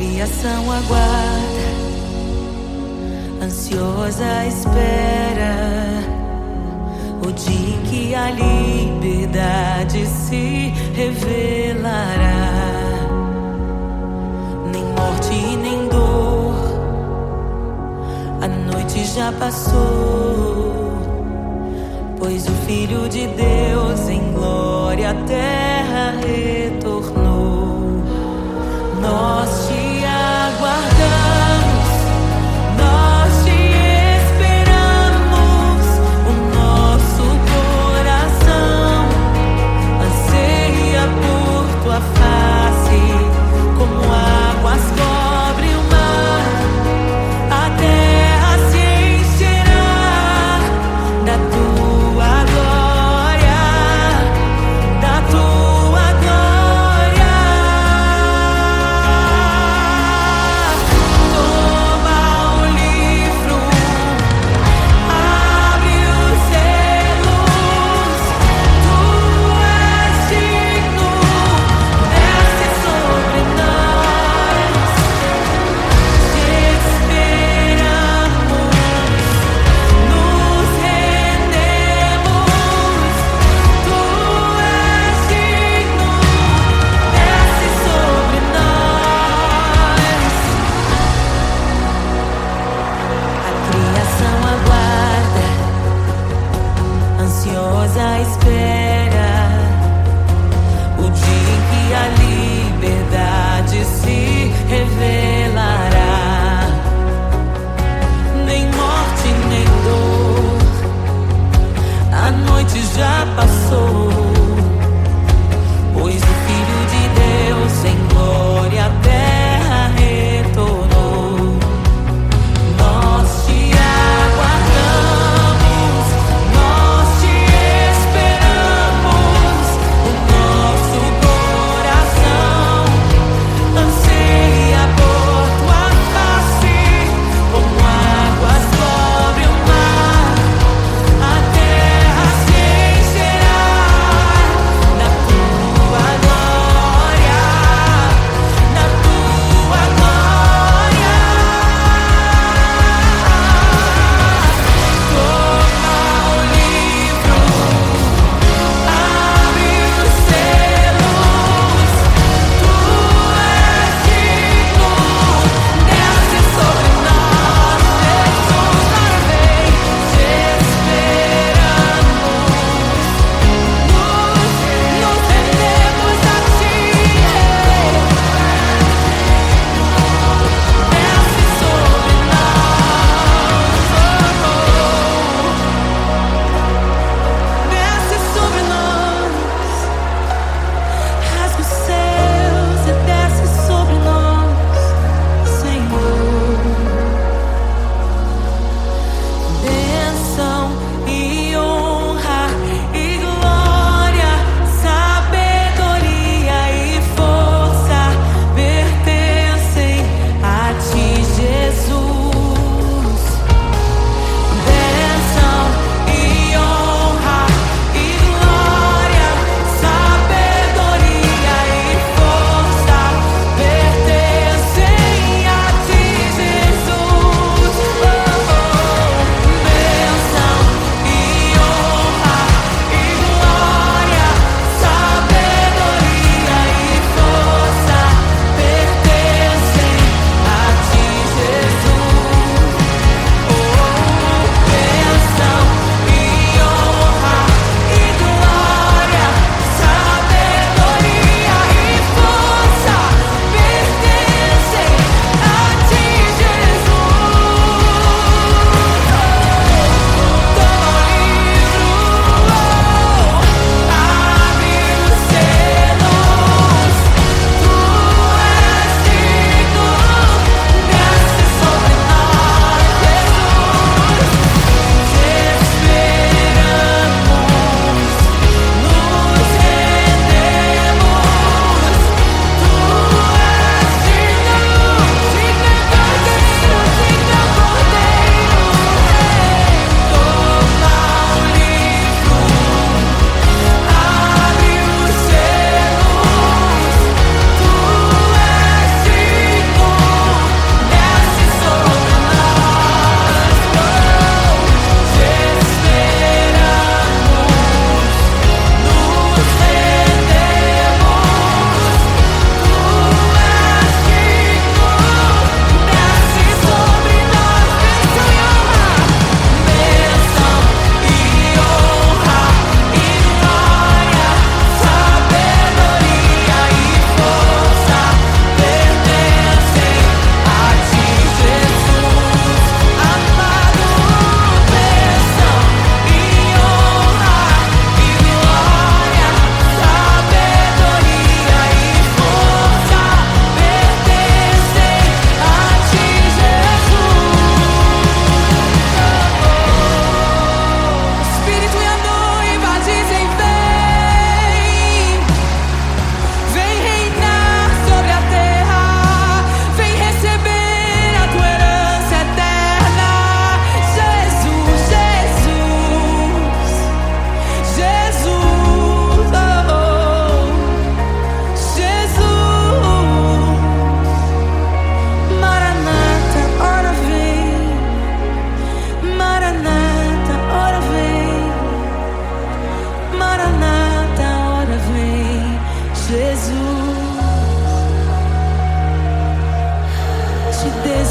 criação aguarda, ansiosa à espera, o dia em que a liberdade se revelará. Nem morte e nem dor, a noite já passou, pois o Filho de Deus em glória à terra retornou. Nós te aguardamos, nós te esperamos. O nosso coração anseia por tua face, como águas cobrem o mar. A terra se encherá da tua glória, da tua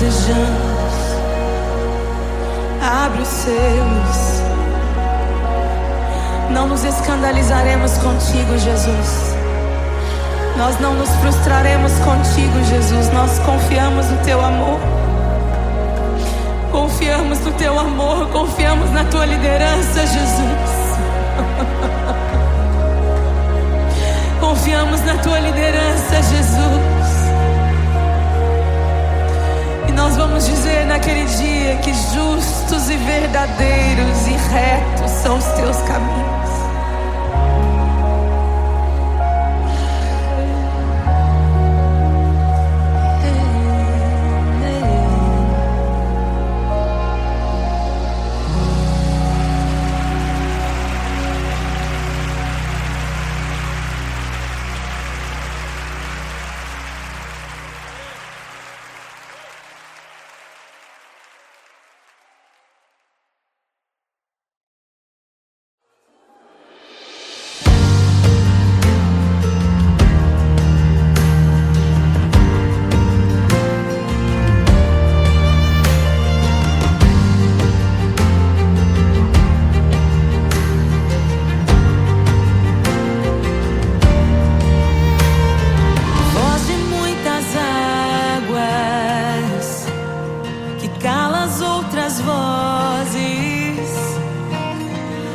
desejamos. Abre os selos. Não nos escandalizaremos contigo, Jesus. Nós não nos frustraremos contigo, Jesus. Nós confiamos no teu amor. Confiamos no teu amor. Confiamos na tua liderança, Jesus. Confiamos na tua liderança, Jesus. E nós vamos dizer naquele dia que justos e verdadeiros e retos são os teus caminhos.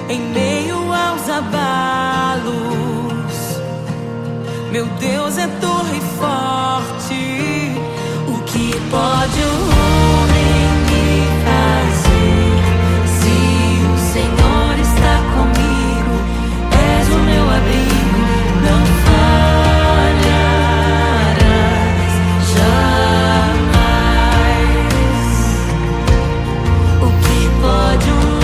Em meio aos abalos, meu Deus é torre forte. O que pode o homem me fazer? Se o Senhor está comigo, és o meu abrigo, não falharás jamais. O que pode um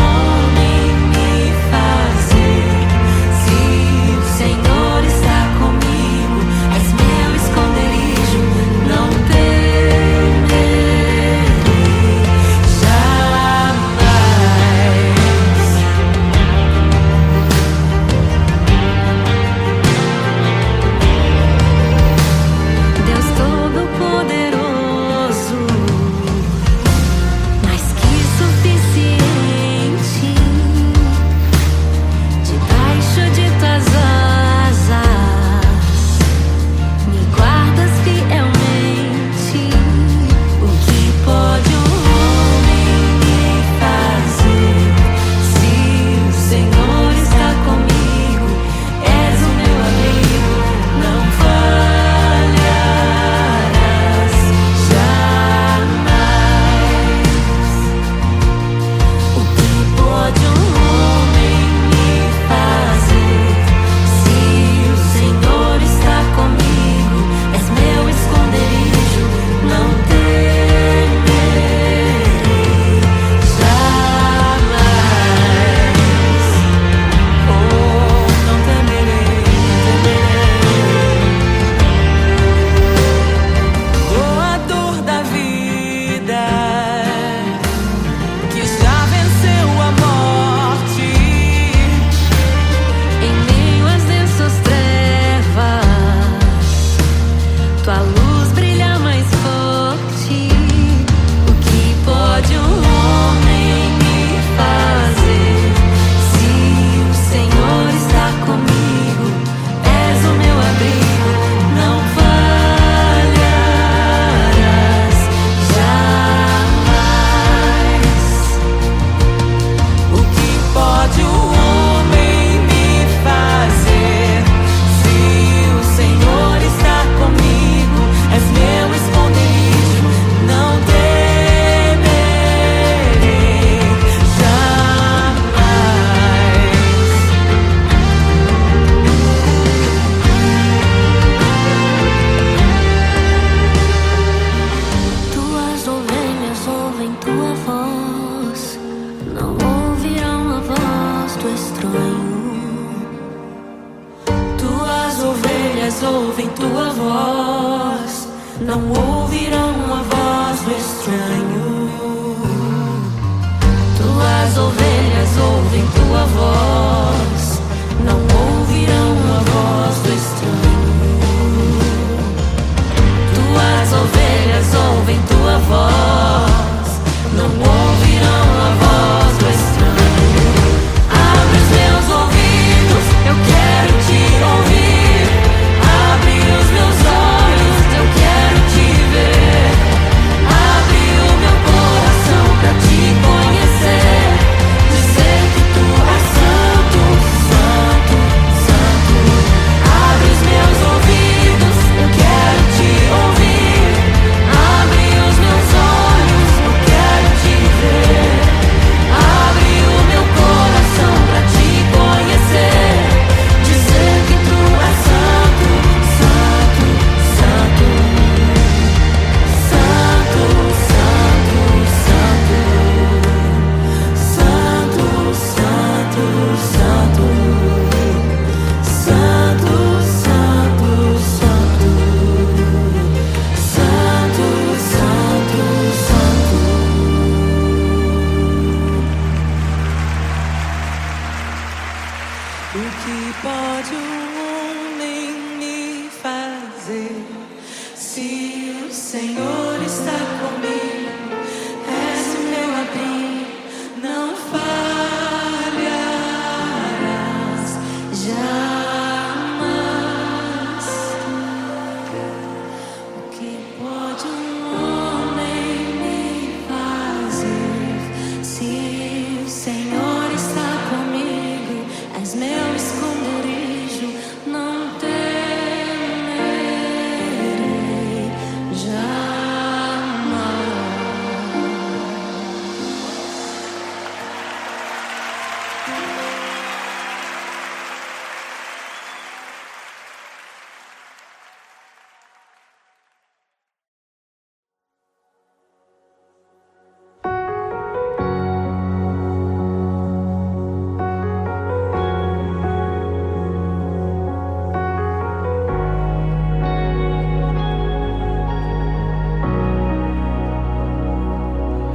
ouvem tua voz, não ouvirão a voz do estranho. Tuas ovelhas ouvem tua voz, não ouvirão a voz do estranho. Tuas ovelhas ouvem tua voz. Senhor está comigo, és o meu abrigo, não falharás jamais. O que pode um homem me fazer? Se o Senhor está comigo, és meu esconderijo, não temerei jamais.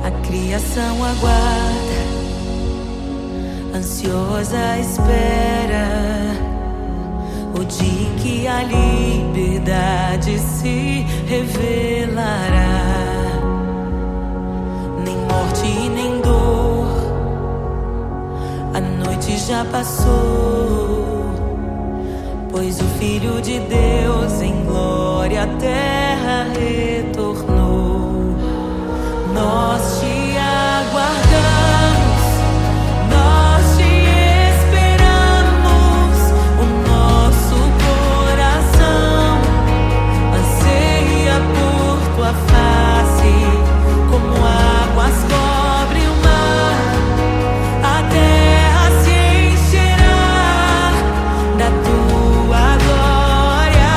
A criação aguarda, ansiosa espera o dia em que a liberdade se revelará. Nem morte e nem dor, a noite já passou, pois o Filho de Deus em glória à terra retornou. Nós te aguardamos, nós te esperamos. O nosso coração anseia por tua face, como águas cobre o mar. A terra se encherá da tua glória.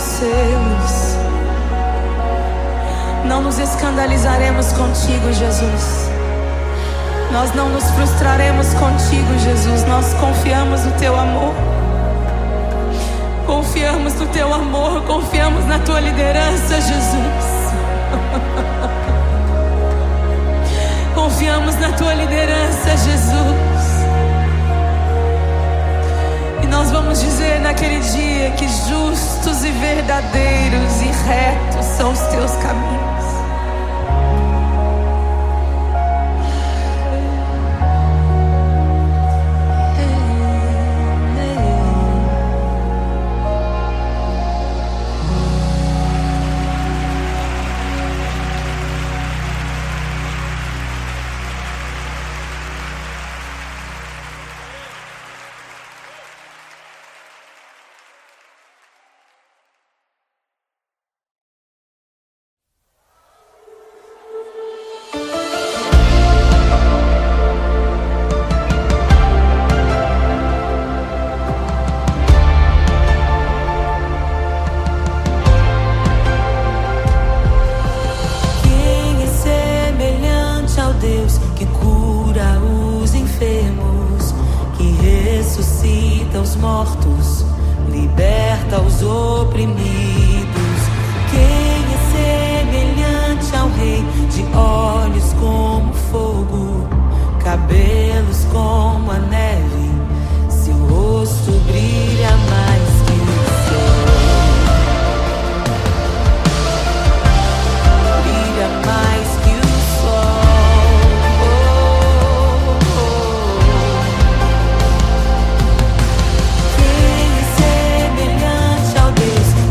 selos. Não nos escandalizaremos contigo, Jesus. Nós não nos frustraremos contigo, Jesus. Nós confiamos no teu amor. Confiamos no teu amor, confiamos na tua liderança, Jesus. Confiamos na tua liderança, Jesus. E nós vamos dizer naquele dia que justos e verdadeiros e retos são os teus caminhos. Ressuscita os mortos, liberta os oprimidos. Quem é semelhante ao Rei, de olhos como fogo, cabelos como a neve, seu rosto brilha mais que o sol. Brilha mais que o sol. Quem é semelhante ao Deus que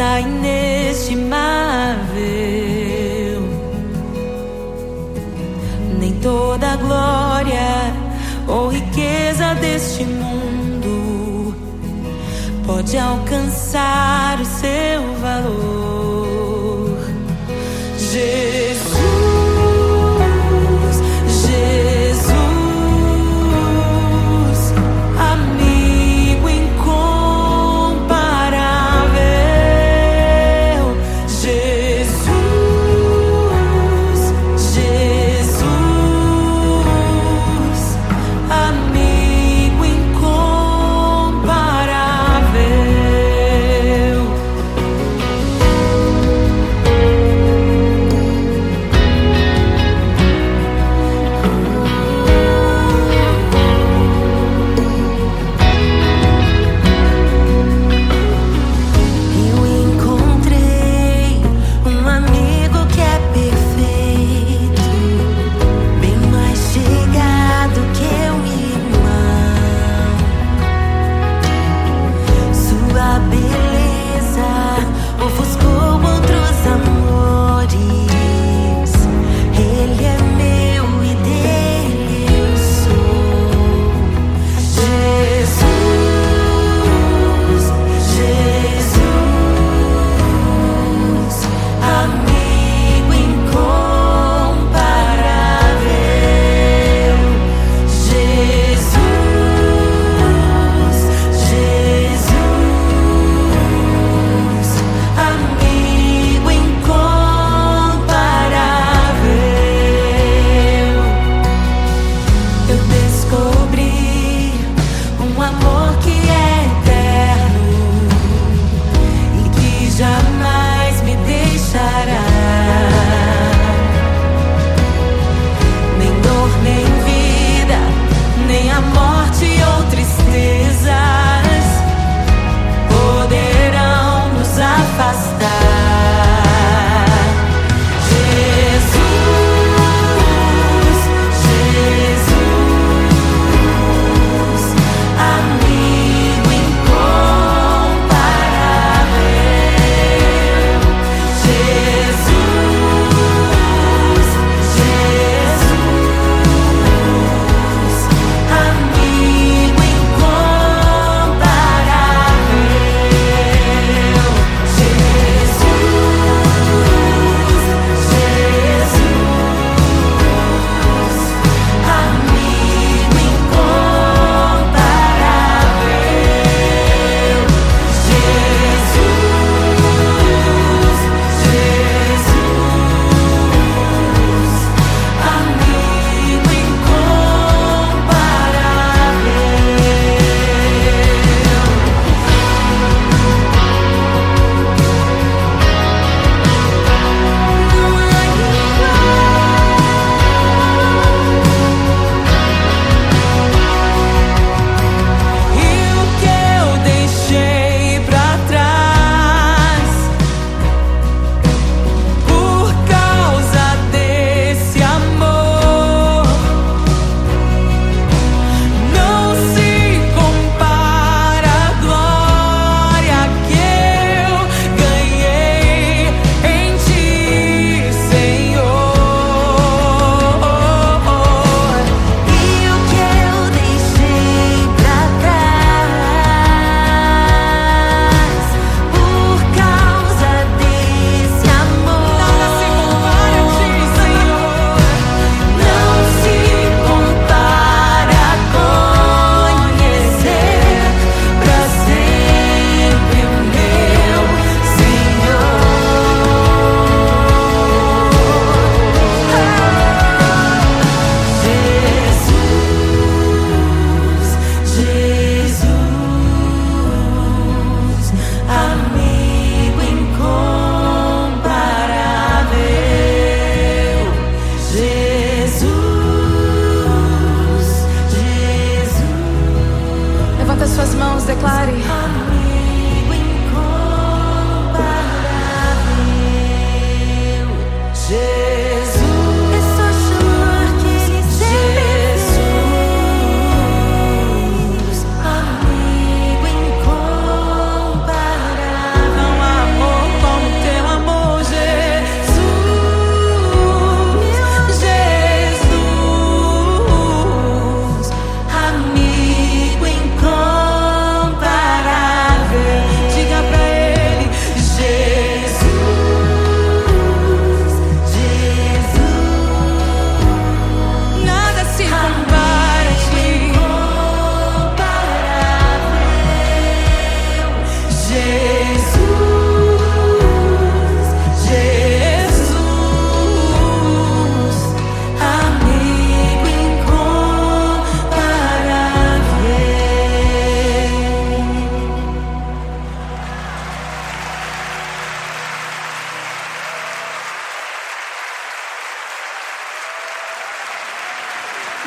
graça inestimável, nem toda a glória ou riqueza deste mundo pode alcançar o seu valor. Jesus, Jesus, amigo incomparável. Jesus, Jesus, amigo incomparável.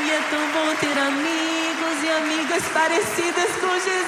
E é tão bom ter amigos e amigas parecidas com Jesus.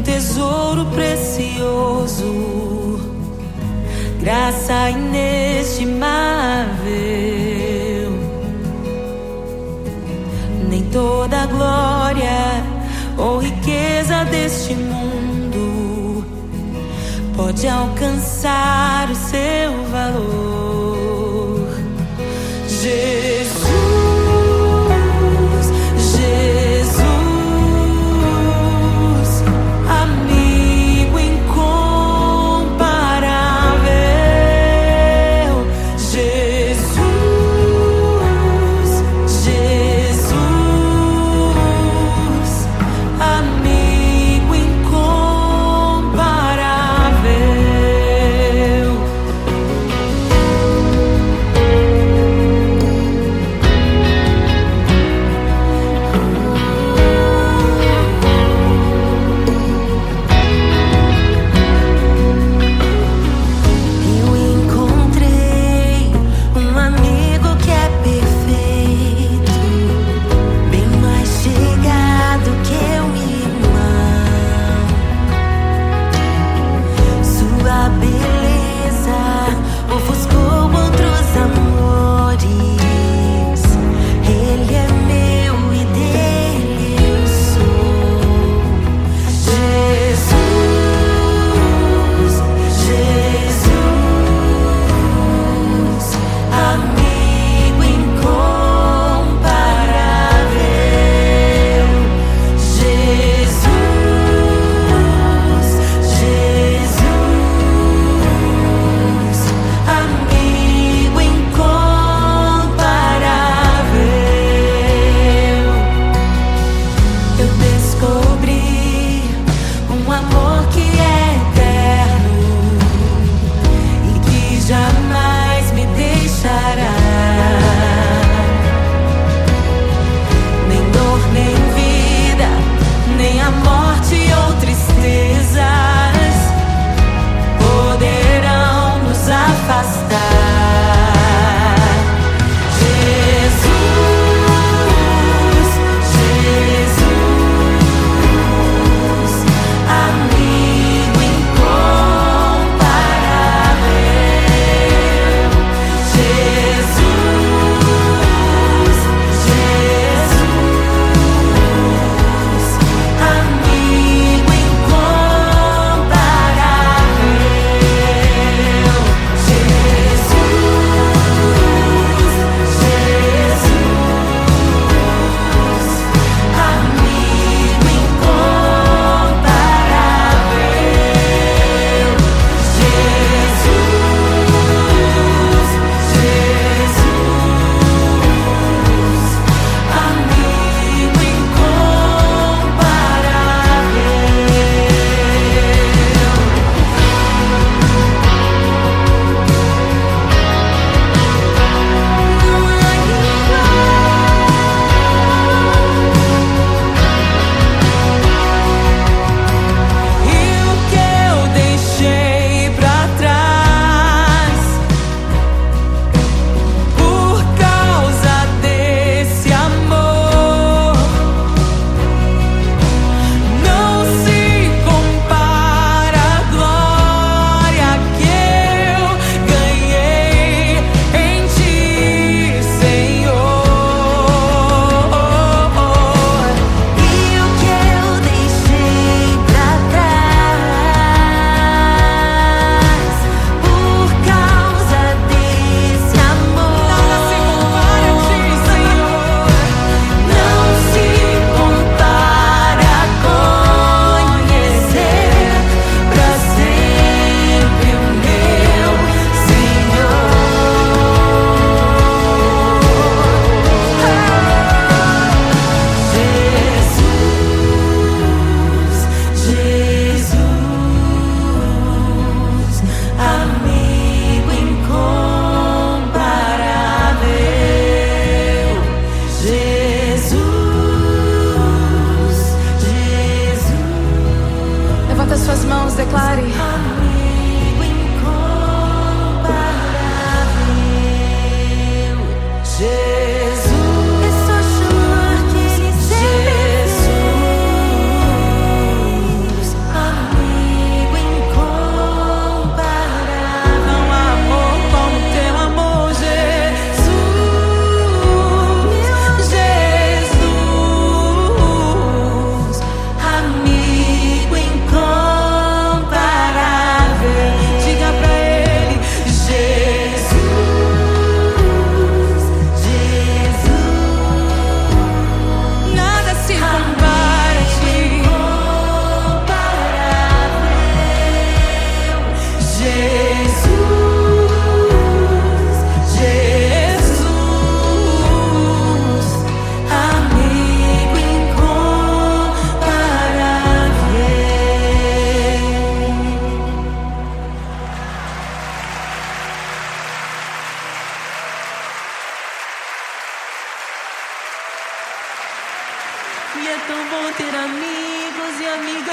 Tesouro precioso, graça inestimável. Nem toda a glória ou riqueza deste mundo pode alcançar o seu valor. Jesus, amigo incomparável. Jesus, amigo incomparável.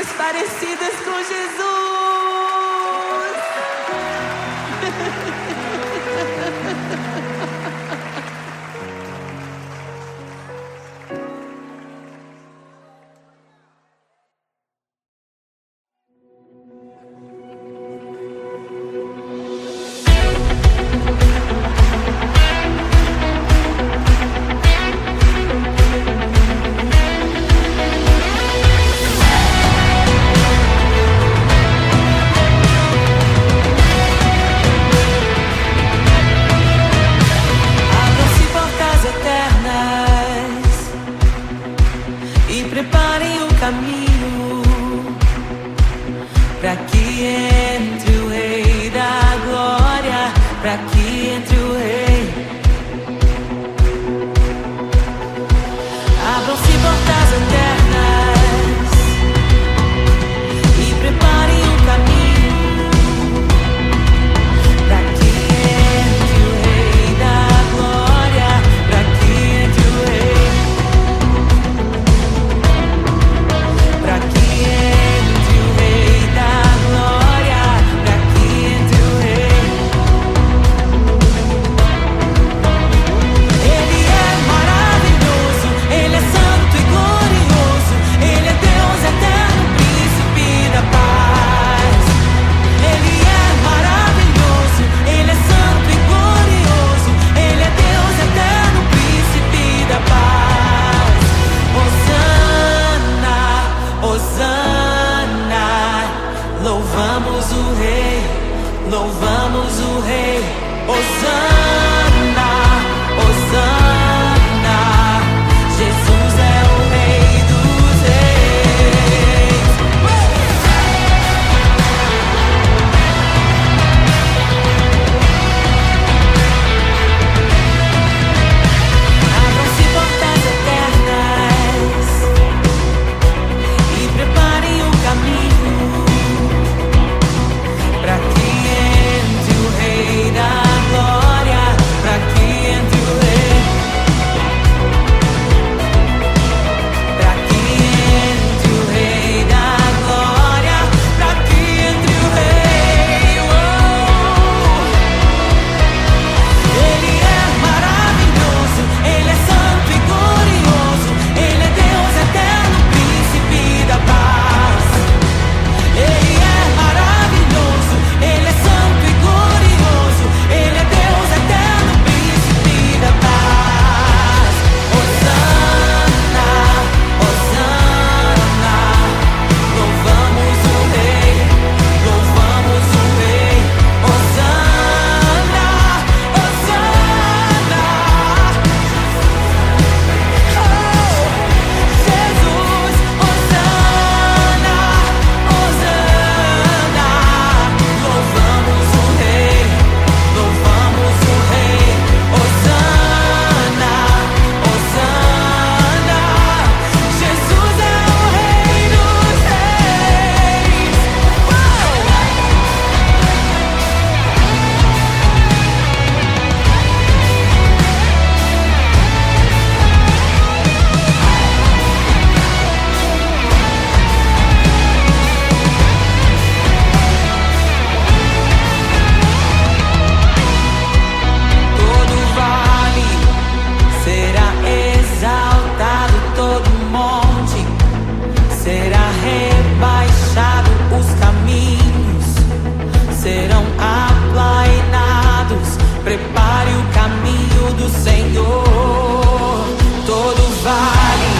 vidas parecidas com Jesus. Preparem o caminho para que entre o Rei da Glória, para que entre o Rei. Abram-se portas eternas e preparem o caminho para que entre o Rei da Glória, para que entre o Rei. Pra que entre o Rei da Glória, pra que entre o Rei. Ele é maravilhoso, Ele é santo e glorioso, Ele é Deus eterno, príncipe da paz. Ele é maravilhoso, Ele é santo e glorioso, Ele é Deus eterno, príncipe da paz. Hosana, louvamos o Rei, louvamos o Rei. Hosana, Hosana, Jesus é o Rei dos Reis. Abram-se portas eternas e preparem o caminho para que entre o Rei da Glória, para que entre o Rei, para que entre o Rei da Glória, para que entre o Rei. Ele é maravilhoso, Ele é santo e glorioso, Ele é Deus eterno, príncipe da paz. Ele é maravilhoso, Ele é santo e glorioso, Ele é Deus eterno, príncipe da paz. Hosana, Hosana, louvamos o Rei, louvamos o Rei. Hosana, Hosana, Jesus, Hosana, Hosana, louvamos o Rei, louvamos o Rei. Hosana, Hosana, Jesus é o Rei dos Reis. Todo vale será exaltado, todo monte será rebaixado, os caminhos serão aplainados. Prepare o caminho do Senhor. Todo vale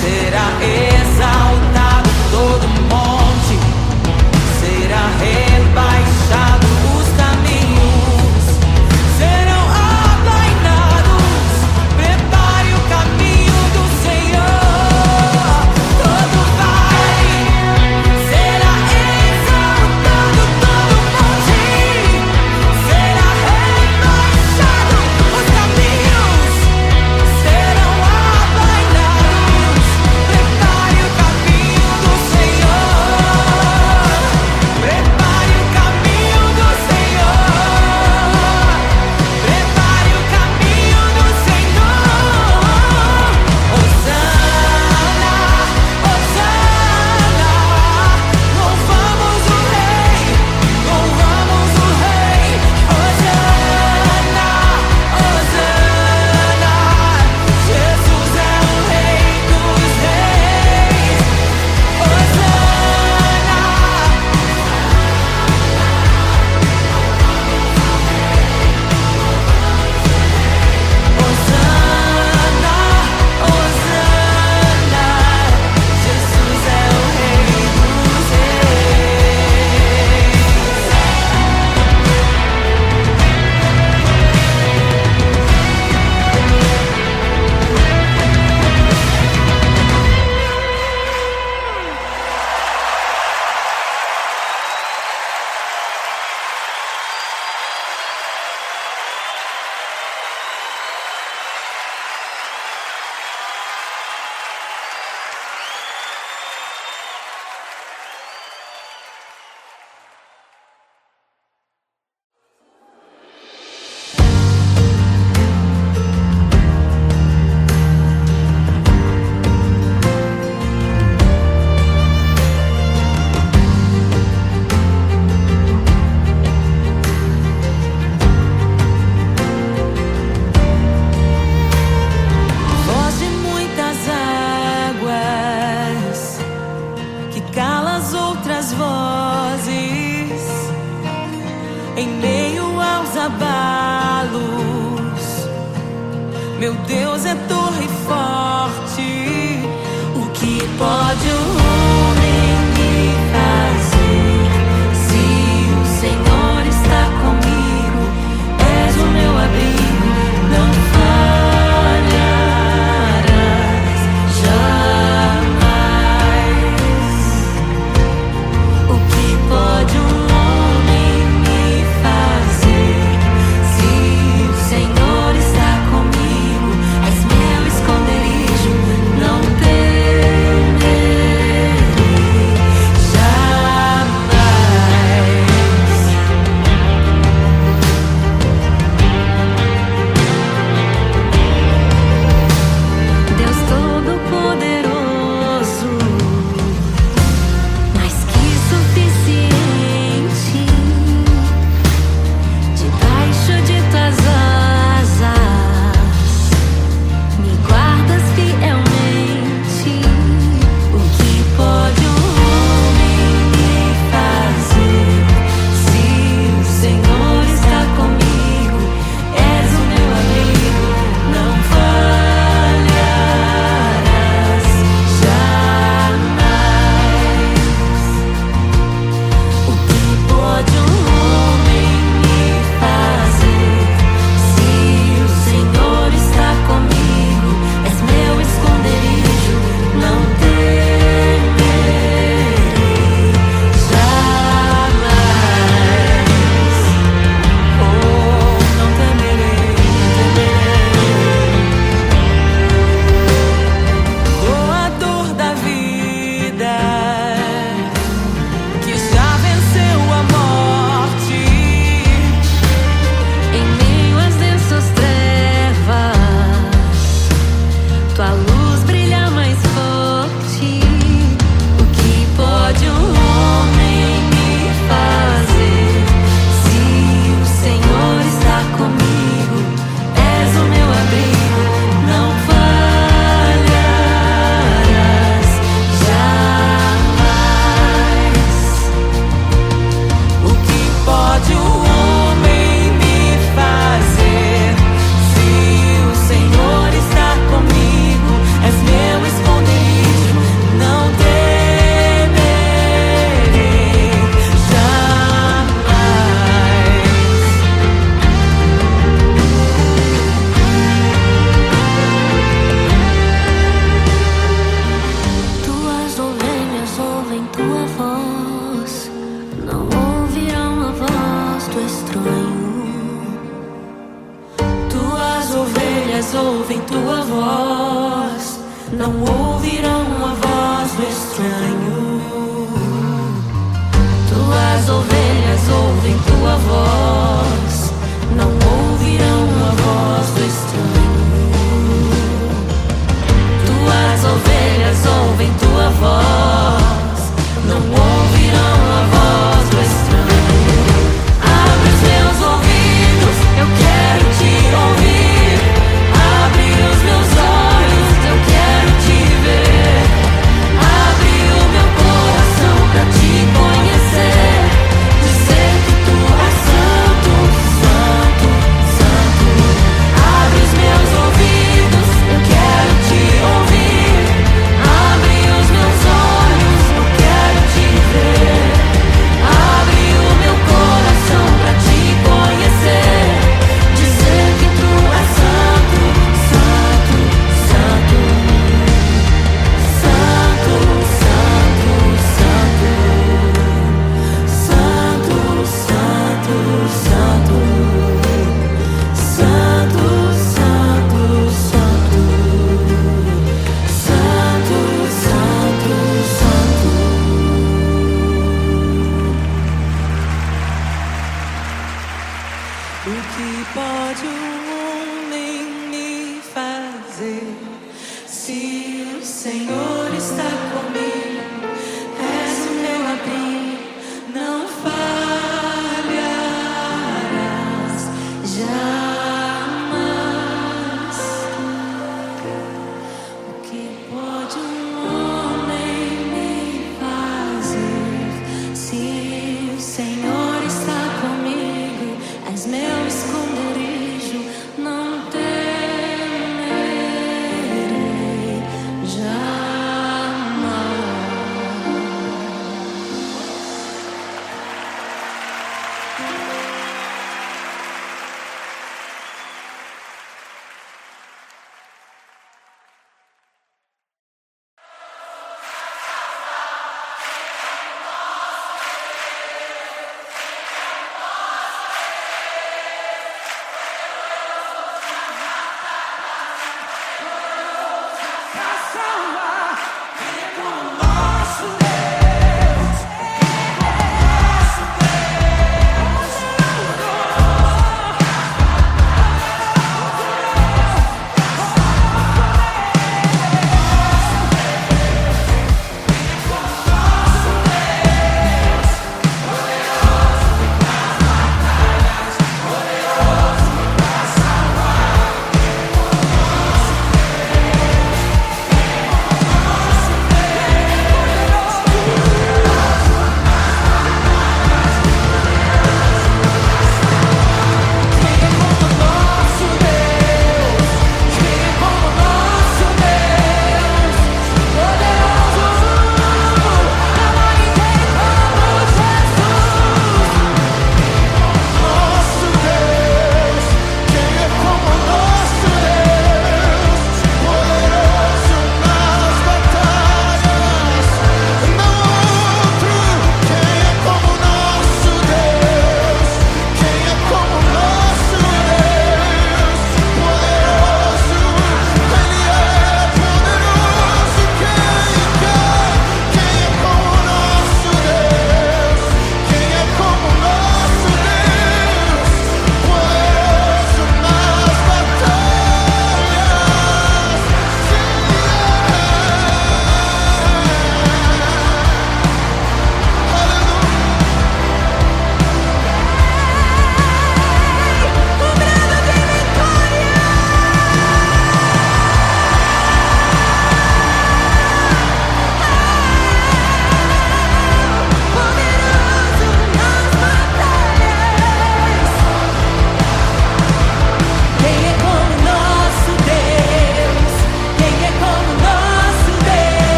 será exaltado, todo monte será rebaixado, os caminhos serão aplainados. Prepare o caminho do Senhor. Todo vale será exaltado, todo monte será rebaixado. em meio aos abalos. Meu Deus é torre forte. O que pode o homem me fazer? Se o Senhor está comigo, és o meu abrigo, não falharás jamais. O que pode um homem me fazer? Se o Senhor está comigo, és meu esconderijo, não temerei jamais. Deus Todo-Poderoso, mais que suficiente, debaixo de tuas asas me guardas fielmente. O que pode um homem me fazer? Se o Senhor está comigo, és o meu amigo, não falharás jamais. O que pode um homem me fazer? Se o Senhor está comigo, és meu esconderijo, não temerei jamais. Oh, não temerei, não temerei. Doador da vida, que já venceu a morte. Em meio às densas trevas, tua luz brilha mais forte. O que pode um homem me fazer? Se o Senhor está comigo, és o meu abrigo, não falharás jamais. O que pode o homem me fazer? Se o Senhor está comigo, és meu esconderijo, não temerei jamais. Tuas ovelhas ouvem tua voz, não ouvirão a voz do estranho. Tuas ovelhas ouvem tua voz, não ouvirão a voz do estranho. Tuas ovelhas ouvem tua voz, não ouvirão a voz do estranho. Tuas ovelhas ouvem tua voz, não ouvirão a voz do estranho. Abre os meus ouvidos, eu quero te ouvir. Abre os meus olhos, eu quero te ver. Abre o meu coração pra te conhecer. Dizer que tu és santo, santo, santo. Abre os meus ouvidos, eu quero te ouvir. Abre os meus olhos, eu quero te ver. Abre o meu coração pra te conhecer. Dizer que tu és santo, santo, santo. Santo, santo, santo. Santo, santo, santo. Santo, santo, santo. Santo, santo, santo. O que pode um homem me fazer? Se o Senhor está comigo, és o meu abrigo, não falharás jamais. O que pode um homem me fazer? Se o Senhor está comigo,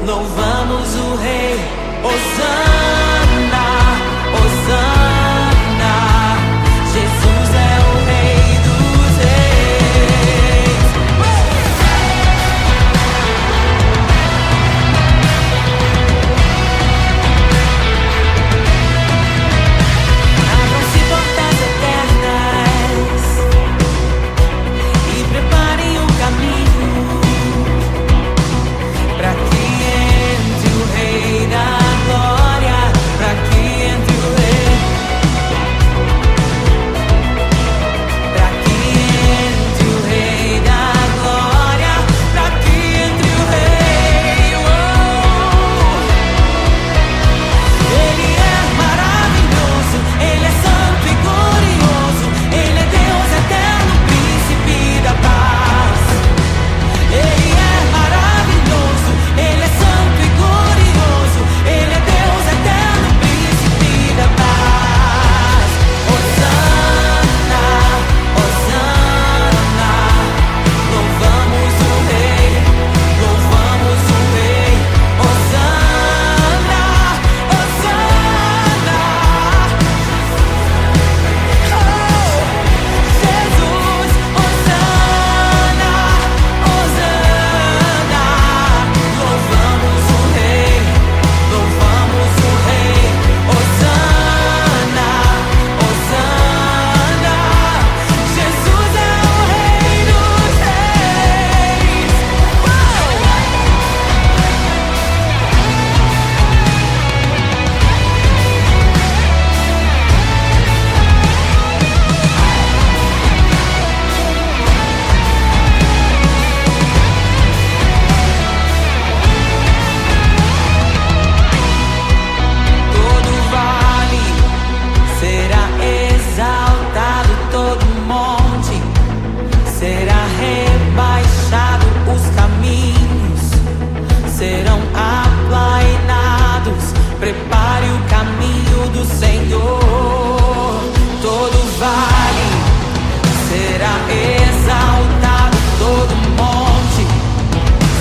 louvamos o Rei. Hosana, Hosana, Jesus é o Rei dos Reis. Abram-se portas eternas e preparem o caminho para que entre o Rei da Glória, para que entre o Rei, para que entre o Rei da Glória, para que entre o Rei. Ele é maravilhoso, Ele é santo e glorioso, Ele é Deus eterno, príncipe da paz. Ele é maravilhoso, Ele é santo e glorioso, Ele é Deus eterno, príncipe da paz. Hosana, Hosana, louvamos o Rei, louvamos o Rei. Hosana, Hosana, Jesus, Hosana, Hosana, louvamos o Rei, louvamos o Rei. Hosana, Hosana, Jesus é o Rei dos Reis. Todo vale será exaltado, todo monte será rebaixado, os caminhos serão aplainados. Prepare o caminho do Senhor. Todo vale será exaltado, todo monte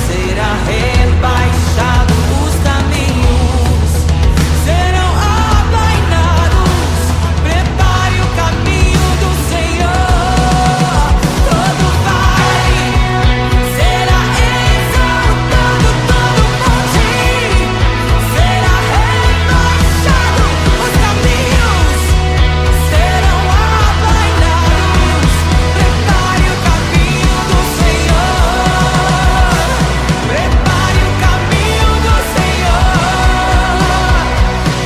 será rebaixado, os caminhos serão aplainados. Prepare o caminho do Senhor. Todo vale será exaltado, todo monte será rebaixado, os caminhos serão aplainados. Prepare o caminho do Senhor. Prepare o caminho do Senhor.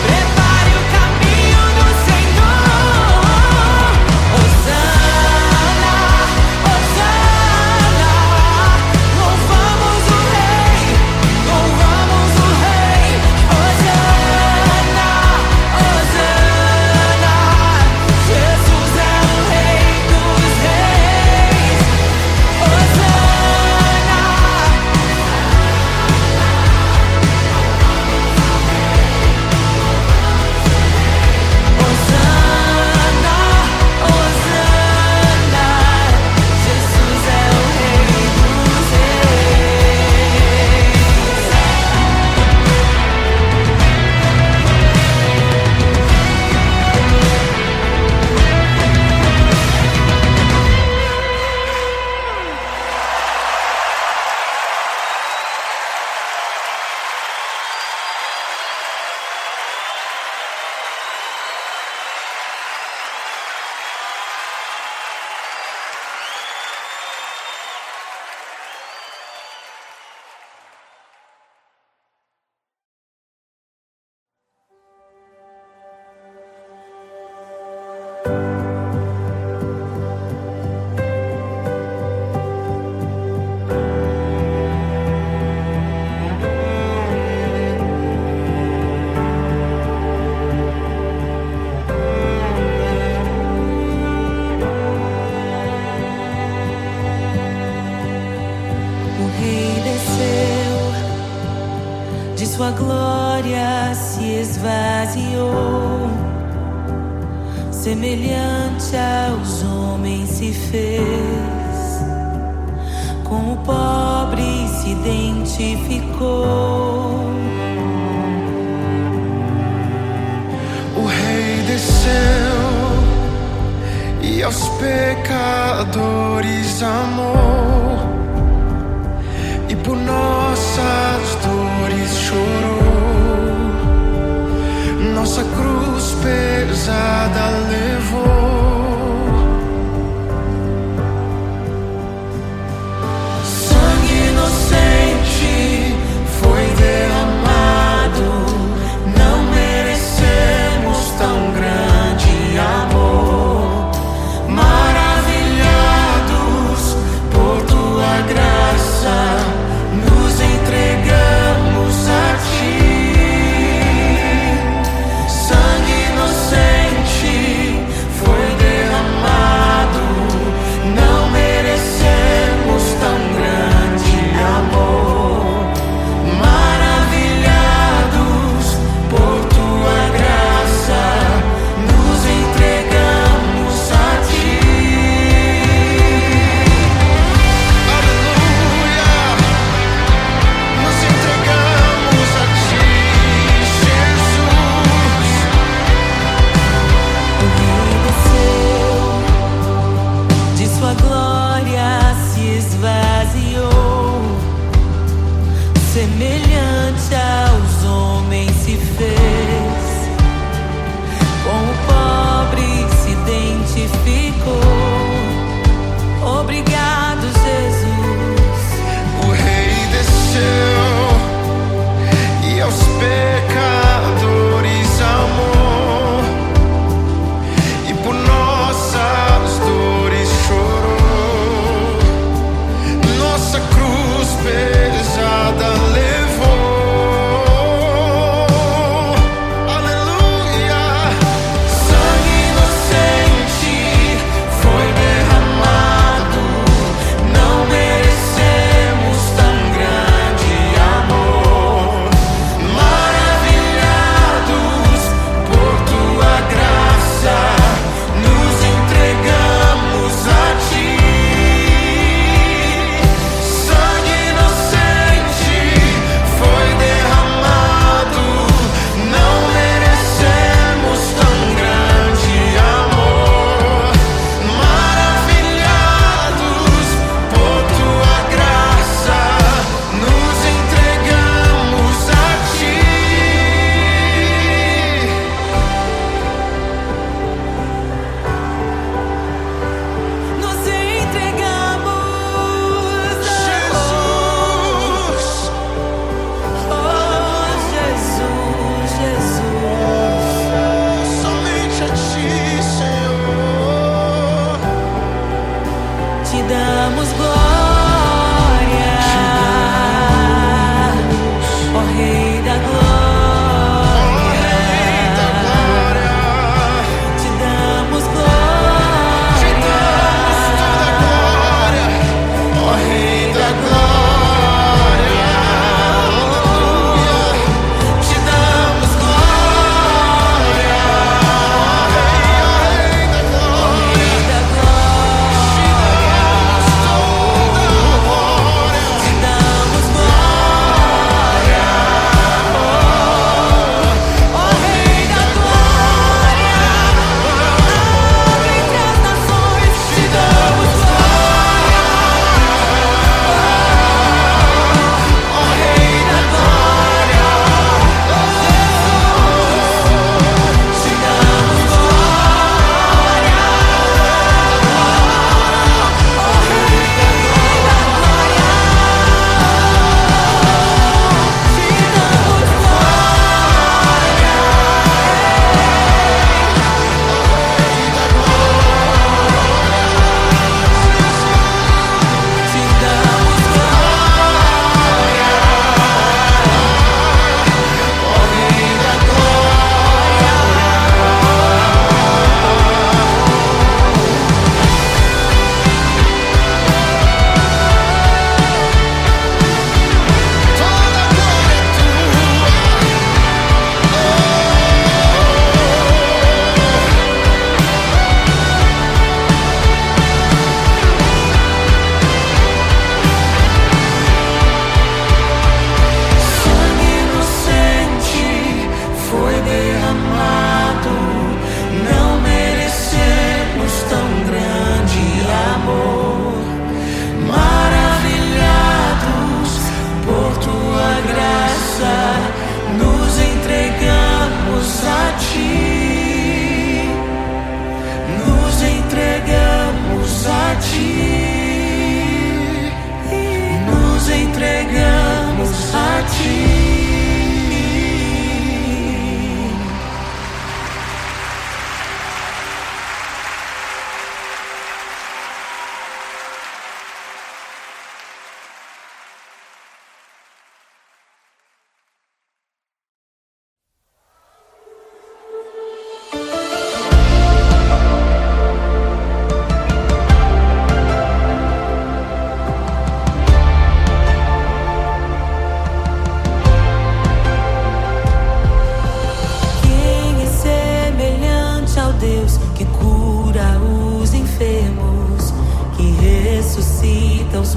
Prepare o caminho do Senhor. Hosana, Hosana, louvamos o Rei, louvamos o Rei. Hosana, Hosana, Jesus é o Rei dos Reis. Hosana. Hosana, Hosana, Jesus é o Rei dos Reis. O Rei desceu, de sua glória se esvaziou, semelhante aos homens se fez. com o pobre se identificou. O Rei desceu e aos pecadores amou, e por nossas dores chorou, nossa cruz pesada levou. Sangue inocente foi derramado, não merecemos tão grande amor. Maravilhados por tua graça, nos entregamos a ti. Sangue inocente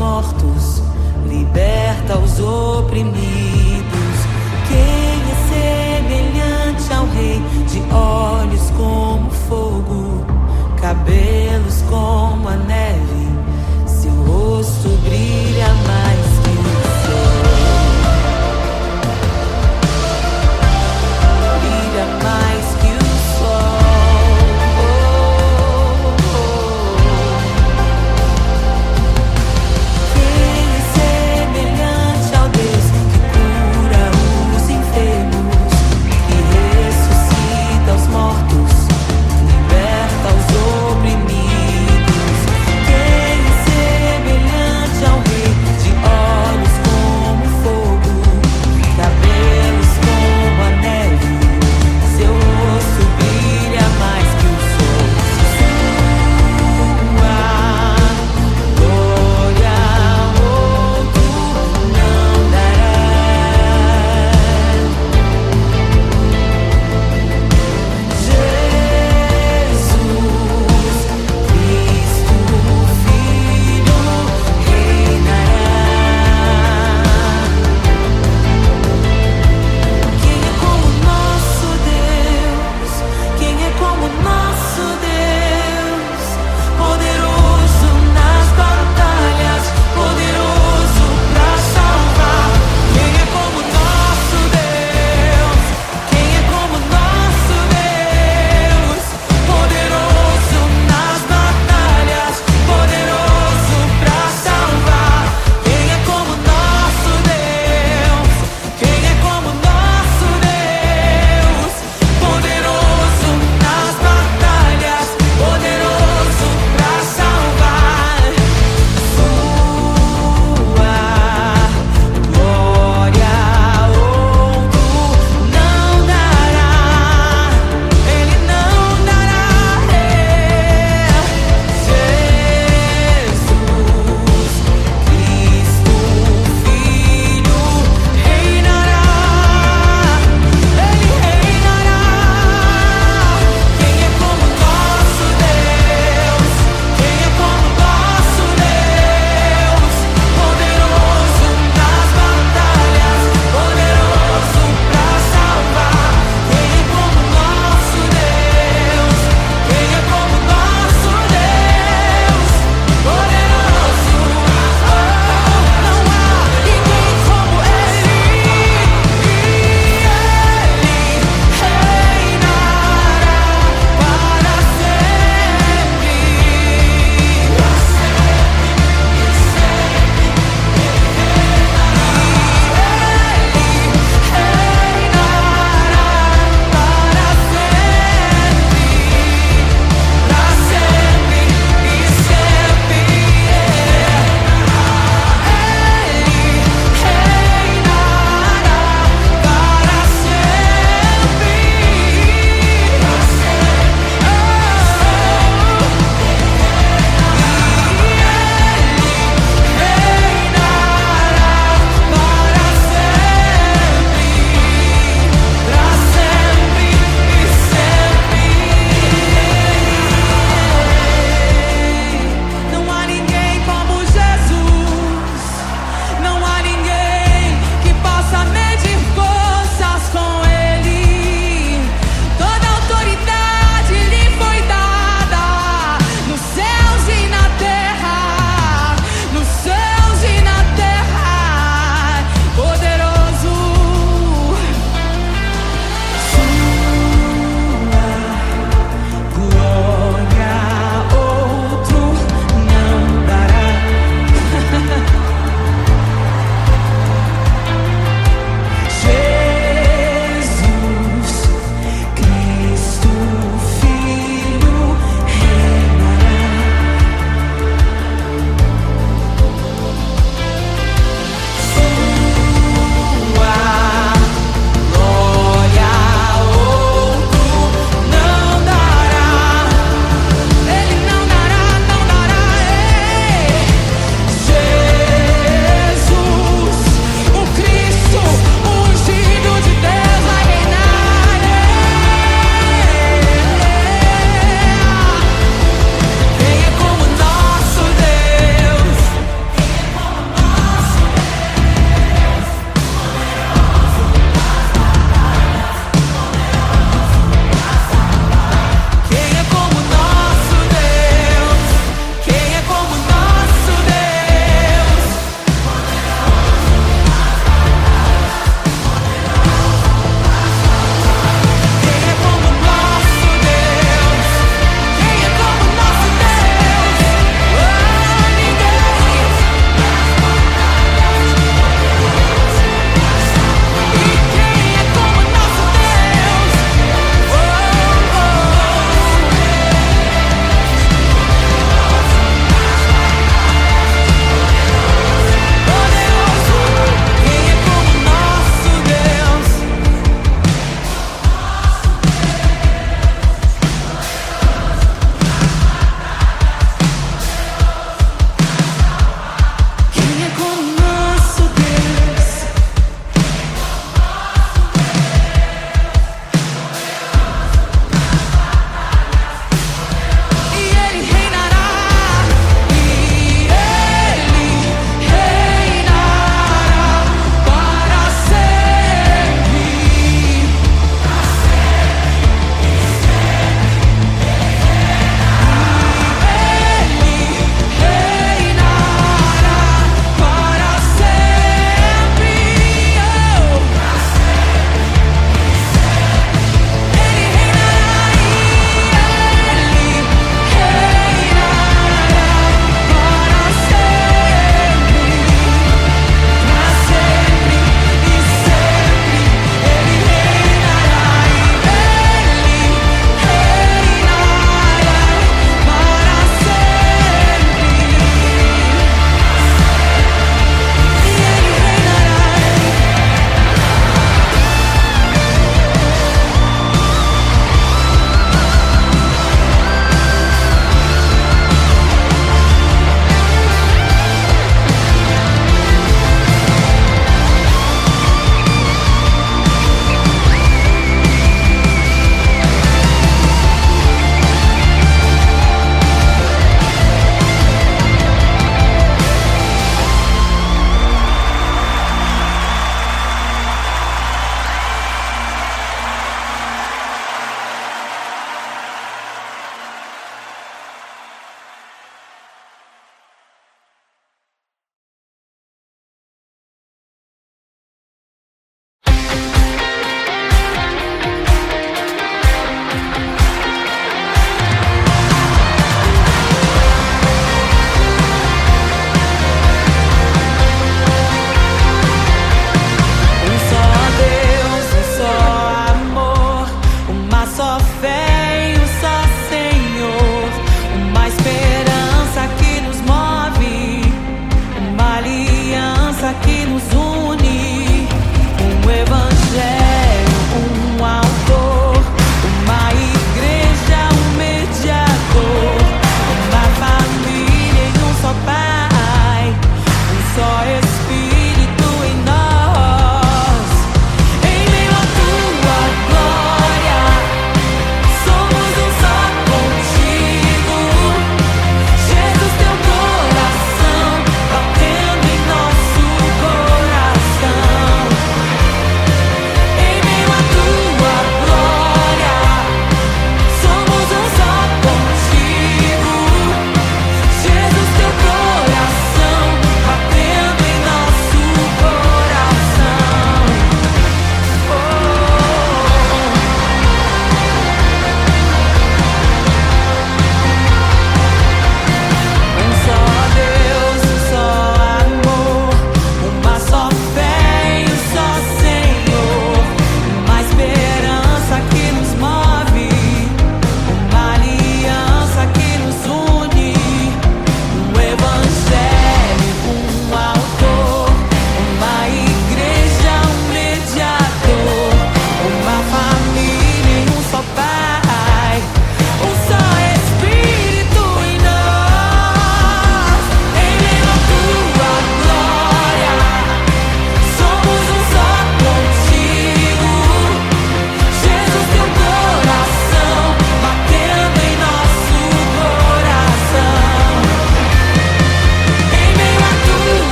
mortos, liberta os oprimidos. Quem é semelhante ao Rei, de olhos como fogo, cabelos como a neve, seu rosto brilha mais que o sol. Brilha mais que o sol. Quem é semelhante ao Deus que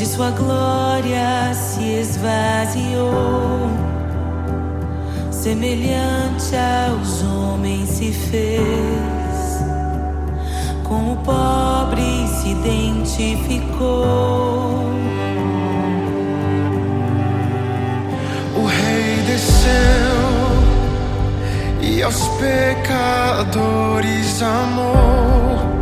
de sua glória se esvaziou, semelhante aos homens se fez, com o pobre se identificou. O Rei desceu e aos pecadores amou.